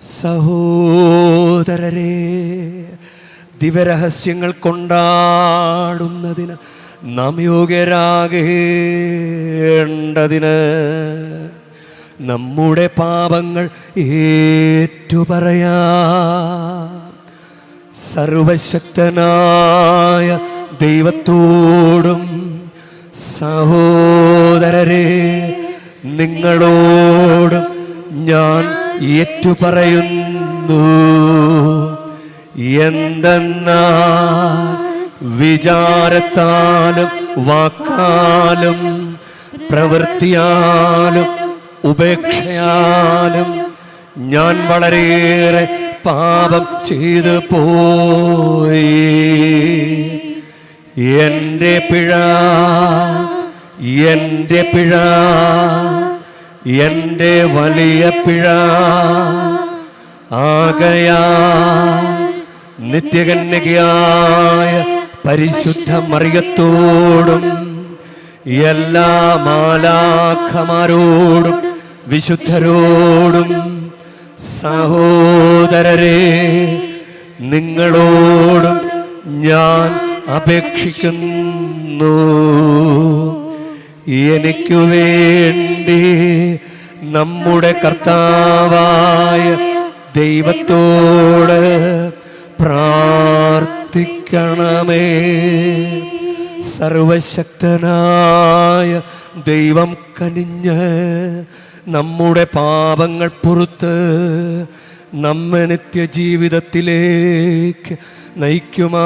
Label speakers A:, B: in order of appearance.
A: സഹോദരരെ, ദിവരഹസ്യങ്ങൾ കൊണ്ടാടുന്നതിന് നാം യോഗ്യരാകേണ്ടതിന് നമ്മുടെ പാപങ്ങൾ ഏറ്റുപറയാം. സർവശക്തനായ ദൈവത്തോടും സഹോദരരെ നിങ്ങളോടും ഞാൻ ഏറ്റുപറയുന്നു. എന്തെന്നാൽ വിചാരത്താലും വാക്കാലും പ്രവൃത്തിയാലും ഉപേക്ഷയാലും ഞാൻ വളരെയേറെ പാപം ചെയ്തു പോയി. എൻ്റെ പിഴ, എൻ്റെ പിഴ, എൻ്റെ വലിയ പിഴ. ആകയാൽ നിത്യകന്യകയായ പരിശുദ്ധ മറിയത്തോടും എല്ലാ മാലാഖമാരോടും വിശുദ്ധരോടും സഹോദരരെ നിങ്ങളോടും ഞാൻ അപേക്ഷിക്കുന്നു. എനിക്കു വേണ്ടി നമ്മുടെ കർത്താവായ ദൈവത്തോട് പ്രാർത്ഥിക്കണമേ. സർവശക്തനായ ദൈവം കനിഞ്ഞ് നമ്മുടെ പാപങ്ങൾ പുറത്ത് നമ്മെ നിത്യജീവിതത്തിലേക്ക് നയിക്കുമാറാകട്ടെ.